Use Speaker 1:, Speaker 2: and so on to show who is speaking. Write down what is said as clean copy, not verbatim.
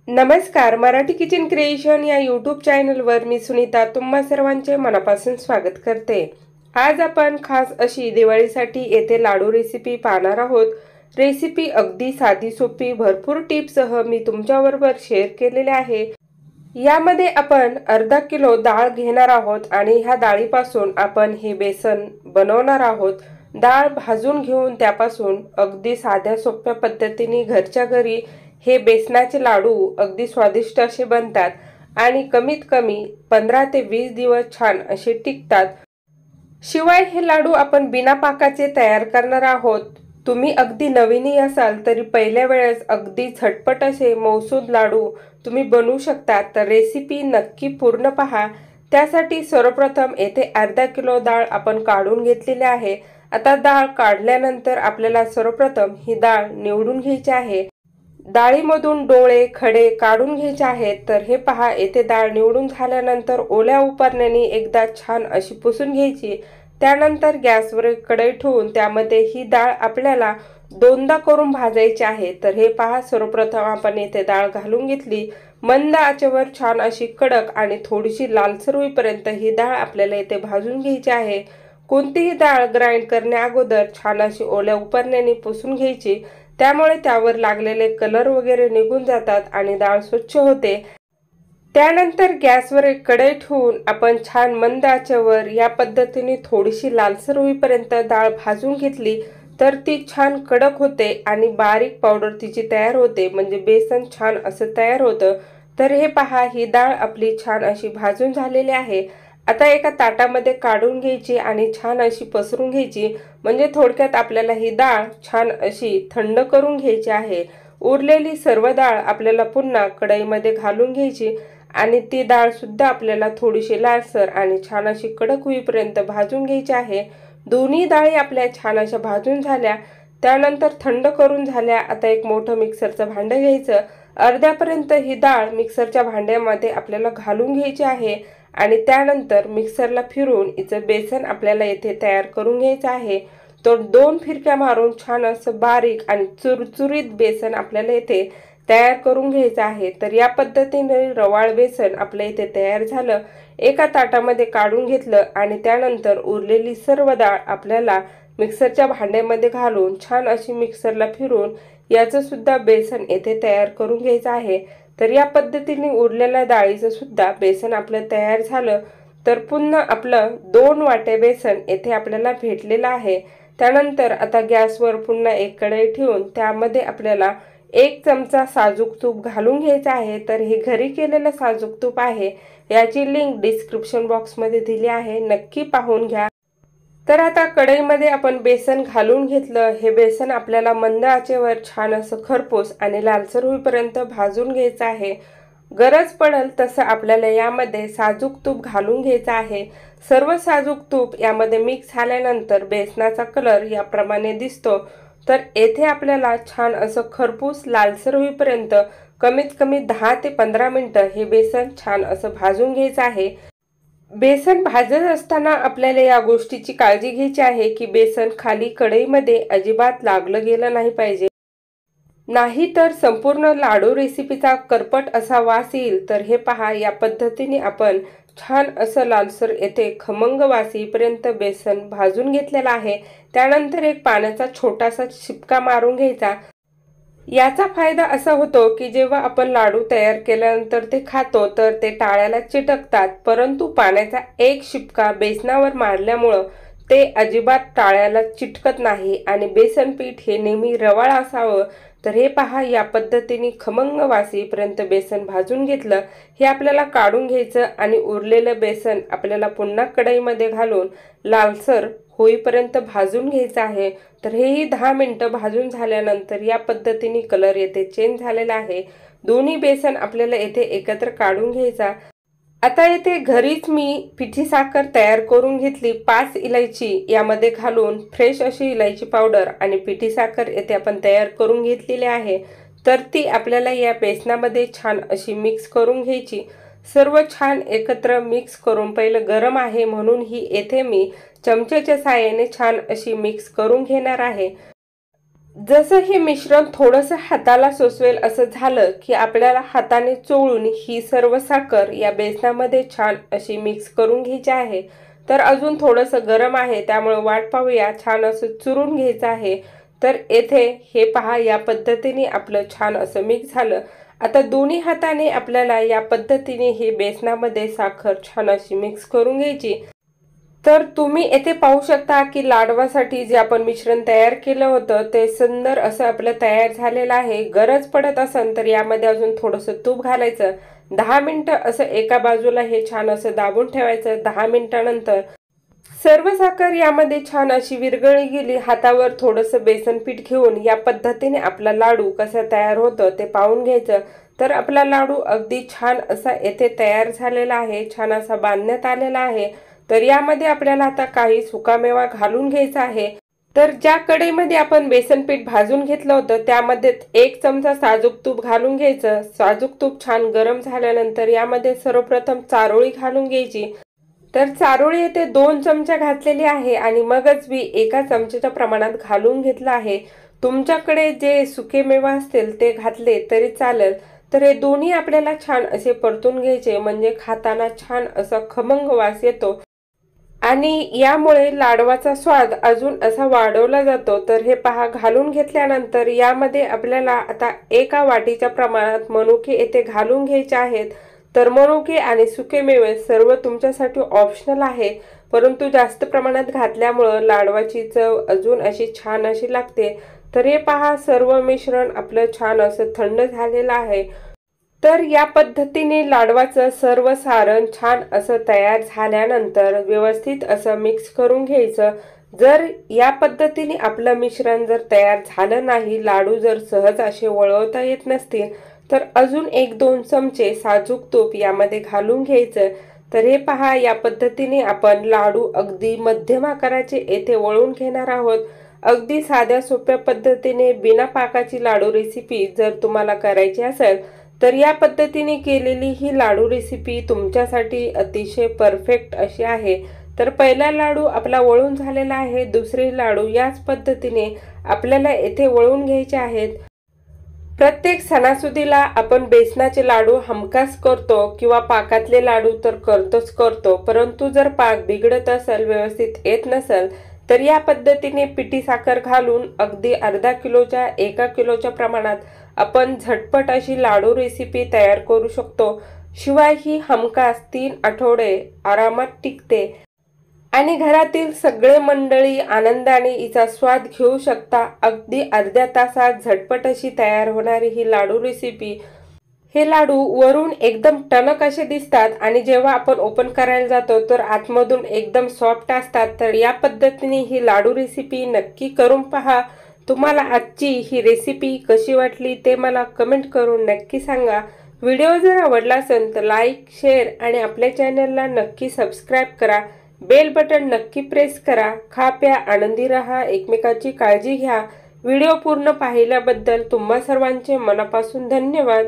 Speaker 1: नमस्कार, Marathi kitchen creation या YouTube चॅनलवर मी सुनीता तुम्हा सर्वांचे मनापासून स्वागत करते। आज आपण खास अशी दिवाळीसाठी येथे लाडू रेसिपी पाहणार आहोत। रेसिपी अगदी साधी सोपी भरपूर टिप्ससह मी तुमच्याबरोबर शेअर केलेले आहे। यामध्ये आपण अर्धा किलो डाळ घेणार आहोत आणि ह्या डाळीपासून आपण हे बेसन बनवणार आहोत। डाळ भाजून घेऊन त्यापासून अगदी साध्या सोप्या पद्धतीने घरच्या घरी हे बेसनाचे लाडू अगदी स्वादिष्ट असे बनतात आणि कमीत कमी 15 ते 20 दिवस छान असे टिकतात। शिवाय हे लाडू आपण बिना पाकाचे तयार करणार आहोत। तुम्ही अगदी नवीनही असाल तरी पहिल्या वेळेस अगदी झटपट असे मौसूद लाडू तुम्ही बनवू शकता। तर रेसिपी नक्की पूर्ण पहा। त्यासाठी सर्वप्रथम येथे अर्धा किलो डाळ आपण काढून घेतलेली आहे। आता डाळ काढल्यानंतर आपल्याला सर्वप्रथम ही डाळ निवडून घ्यायची आहे। डाळीमधून डोळे खडे काढून घ्यायचे आहेत। तर हे पहा, येथे डाळ निवडून झाल्यानंतर ओल्या उपरण्याने एकदा छान अशी पुसून घ्यायची। त्यानंतर गॅसवर कढई ठेवून त्यामध्ये ही डाळ आपल्याला दोनदा करून भाजायची आहे। तर हे पहा, सर्वप्रथम आपण येथे डाळ घालून घेतली। मंद आचेवर छान अशी कडक आणि थोडीशी लालसर होईपर्यंत ही डाळ आपल्याला येथे भाजून घ्यायची आहे। कोणतीही डाळ ग्राइंड करण्या अगोदर छान अशी ओल्या उपरण्याने पुसून घ्यायची, त्यामुळे त्यावर लागलेले कलर वगैरे निघून जातात आणि डाळ स्वच्छ होते। त्यानंतर गॅसवर एक कढई ठेवून आपण छान मंद आचेवर या पद्धतीने थोडीशी लालसर होईपर्यंत डाळ भाजून घेतली तर ती छान कडक होते आणि बारीक पावडर तिची तयार होते, म्हणजे बेसन छान असं तयार होतं। तर हे पहा, ही डाळ आपली छान अशी भाजून झालेली आहे। आता एका ताटामध्ये काढून घ्यायची आणि छान अशी पसरून घ्यायची, म्हणजे थोडक्यात आपल्याला ही डाळ छान अशी थंड करून घ्यायची आहे। उरलेली सर्व डाळ आपल्याला पुन्हा कढईमध्ये घालून घ्यायची आणि ती डाळ सुद्धा आपल्याला थोडीशी लालसर आणि छान अशी कडक होईपर्यंत भाजून घ्यायची आहे। दोन्ही डाळी आपल्या छान अशा भाजून झाल्या, त्यानंतर थंड करून झाल्या। आता एक मोठं मिक्सरचं भांडं घ्यायचं। अर्ध्यापर्यंत ही डाळ मिक्सरच्या भांड्यामध्ये आपल्याला घालून घ्यायची आहे आणि त्यानंतर मिक्सरला फिरवून हिचं बेसन आपल्याला येथे तयार करून घ्यायचं आहे। तो 2 फिरक्या मारून छान असं बारीक आणि चुरचुरीत बेसन आपल्याला येथे तयार करून घ्यायचं आहे। तर या पद्धतीने रवाळ बेसन आपल्या इथे तयार झालं। एका ताटामध्ये काढून घेतलं आणि त्यानंतर उरलेली सर्व डाळ आपल्याला मिक्सरच्या भांड्यामध्ये घालून छान अशी मिक्सरला फिरवून याचं सुद्धा बेसन येथे तयार करून घ्यायचं आहे। तर या पद्धतीने उरलेल्या डाळीचं सुद्धा बेसन आपलं तयार झालं। तर पुन्हा आपलं 2 वाटे बेसन येथे आपल्याला भेटलेलं आहे। त्यानंतर आता गॅसवर पुन्हा एक कढई ठेवून त्यामध्ये आपल्याला 1 चमचा साजूक तूप घालून घ्यायचं आहे। तर हे घरी केलेलं साजूक तूप आहे, याची लिंक डिस्क्रिप्शन बॉक्समध्ये दिली आहे, नक्की पाहून घ्या। तर आता कढईमध्ये आपण बेसन घालून घेतलं। हे बेसन आपल्याला मंद आचेवर छान असं खरपूस आणि लालसर होईपर्यंत भाजून घ्यायचं आहे। गरज पडेल तसं आपल्याला यामध्ये साजूक तूप घालून घ्यायचं आहे। सर्व साजूक तूप यामध्ये मिक्स झाल्यानंतर बेसनाचा कलर याप्रमाणे दिसतो। तर येथे आपल्याला छान असं खरपूस लालसर होईपर्यंत कमीत कमी 10 ते 15 मिनिटं हे बेसन छान असं भाजून घ्यायचं आहे। बेसन भाजत असताना आपल्याला या गोष्टीची काळजी घ्यायची आहे की बेसन खाली कढईमध्ये अजिबात लागलं गेलं नाही पाहिजे, नाही तर संपूर्ण लाडू रेसिपीचा करपट असा वास येईल। तर हे पहा, या पद्धतीने आपण छान असं लालसर येथे खमंग वास येईपर्यंत बेसन भाजून घेतलेला आहे। त्यानंतर एक पाण्याचा छोटासा शिपका मारून घ्यायचा। याचा फायदा असा होतो की जेव्हा आपण लाडू तयार केल्यानंतर ते खातो तर ते टाळ्याला चिटकतात, परंतु पाण्याचा एक शिपका बेसनावर मारल्यामुळे ते अजिबात टाळ्याला चिटकत नाही आणि बेसन पीठ हे नेहमी रवाळ असावं। तर हे पहा, या पद्धतीने खमंग वास येईपर्यंत बेसन भाजून घेतलं। हे आपल्याला काढून घ्यायचं आणि उरलेलं बेसन आपल्याला पुन्हा कढईमध्ये घालून लालसर होईपर्यंत भाजून घ्यायचं आहे। तर हेही 10 मिनिटं भाजून झाल्यानंतर या पद्धतीने कलर येथे चेंज झालेला आहे। दोन्ही बेसन आपल्याला येथे एकत्र काढून घ्यायचा। आता येथे घरीच मी पिठी साखर तयार करून घेतली। 5 इलायची यामध्ये घालून फ्रेश अशी इलायची पावडर आणि पिठी साखर येथे आपण तयार करून घेतलेली आहे। तर ती आपल्याला या बेसनामध्ये छान अशी मिक्स करून घ्यायची। सर्व छान एकत्र मिक्स करून, पहिलं गरम आहे म्हणून ही येथे मी चमच्याच्या साहाय्याने छान अशी मिक्स करून घेणार आहे। जसं हे मिश्रण थोडंसं हाताला सोसवेल असं झालं की आपल्याला हाताने चोळून ही सर्व साखर या बेसनामध्ये छान अशी मिक्स करून घ्यायची आहे। तर अजून थोडंसं गरम आहे त्यामुळे वाट पाहूया, छान असं चुरून घ्यायचं आहे। तर येथे हे पहा, या पद्धतीने आपलं छान असं मिक्स झालं। आता दोन्ही हाताने आपल्याला या पद्धतीने हे बेसनामध्ये साखर छान अशी मिक्स करून घ्यायची। तर तुम्ही येथे पाहू शकता की लाडवासाठी जे आपण मिश्रण तयार केलं होतं ते सुंदर असं आपलं तयार झालेलं आहे। गरज पडत असेल तर यामध्ये अजून थोडंसं तूप घालायचं। 10 मिनिटं असं एका बाजूला हे छान असं दाबून ठेवायचं। 10 मिनिटानंतर सर्व साखर यामध्ये छान अशी विरघळली गेली। हातावर थोडंसं बेसन पीठ घेऊन या पद्धतीने आपला लाडू कसा तयार होतं ते पाहून घ्यायचं। तर आपला लाडू अगदी छान असा येथे तयार झालेला आहे, छान असा बांधण्यात आलेला आहे। तर यामध्ये आपल्याला आता काही सुकामेवा घालून घ्यायचा आहे। तर ज्या कढईमध्ये आपण बेसन पीठ भाजून घेतलं होतं त्यामध्ये 1 चमचा साजूक तूप घालून घ्यायचं। साजूक तूप छान गरम झाल्यानंतर यामध्ये सर्वप्रथम चारोळी घालून घ्यायची। तर चारोळी येथे 2 चमचे घातलेली आहे आणि मगच मी 1 चमच्याच्या प्रमाणात घालून घेतला आहे। तुमच्याकडे जे सुकेमेवा असतील ते घातले तरी चालेल। तर हे दोन्ही आपल्याला छान असे परतून घ्यायचे, म्हणजे खाताना छान असा खमंग वास येतो आणि यामुळे लाडवाचा स्वाद अजून असा वाढवला जातो। तर हे पहा, घालून घेतल्यानंतर यामध्ये आपल्याला आता 1 वाटीच्या प्रमाणात मनुके येथे घालून घ्यायचे आहेत। तर मनुके आणि सुकेमेवे सर्व तुमच्यासाठी ऑप्शनल आहे, परंतु जास्त प्रमाणात घातल्यामुळे लाडवाची चव अजून अशी छान अशी लागते। तर हे पहा, सर्व मिश्रण आपलं छान असं थंड झालेलं आहे। तर या पद्धतीने लाडवाचं सर्व सारण छान असं तयार झाल्यानंतर व्यवस्थित असं मिक्स करून घ्यायचं। जर या पद्धतीने आपलं मिश्रण जर तयार झालं नाही, लाडू जर सहज असे वळवता येत नसतील, तर अजून 1-2 चमचे साजूक तूप यामध्ये घालून घ्यायचं। तर हे पहा, या पद्धतीने आपण लाडू अगदी मध्यम आकाराचे येथे वळून घेणार आहोत। अगदी साध्या सोप्या पद्धतीने बिना पाकाची लाडू रेसिपी जर तुम्हाला करायची असेल तर या पद्धतीने केलेली ही लाडू रेसिपी तुमच्यासाठी अतिशय परफेक्ट अशी आहे। तर पहिला लाडू आपला वळून झालेला आहे, दुसरे लाडू याच पद्धतीने आपल्याला येथे वळून घ्यायचे आहेत। प्रत्येक सणासुदीला आपण बेसनाचे लाडू हमखास करतो किंवा पाकातले लाडू तर करतो, परंतु जर पाक बिघडत असेल, व्यवस्थित येत नसेल, तर या पद्धतीने पिठी साखर घालून अगदी अर्धा किलोच्या 1 किलोच्या प्रमाणात आपण झटपट अशी लाडू रेसिपी तयार करू शकतो। शिवाय ही हमखास 3 आठवडे आरामात टिकते आणि घरातील सगळे मंडळी आनंदाने हिचा स्वाद घेऊ शकता। अगदी अर्ध्या तासात झटपट अशी तयार होणारी ही लाडू रेसिपी। हे लाडू वरून एकदम टणक असे दिसतात आणि जेव्हा आपण ओपन करायला जातो तर आतमधून एकदम सॉफ्ट असतात। तर या पद्धतीने ही लाडू रेसिपी नक्की करून पहा। तुम्हाला आजची ही रेसिपी कशी वाटली ते मला कमेंट करून नक्की सांगा। व्हिडिओ जर आवडला असेल तर लाईक, शेअर आणि आपल्या चॅनलला नक्की सबस्क्राईब करा। बेल बटन नक्की प्रेस करा। खा प्या आनंदी रहा, एकमेकाची काळजी घ्या। व्हिडिओ पूर्ण पाहिल्याबद्दल तुम्हा सर्वांचे मनापासून धन्यवाद।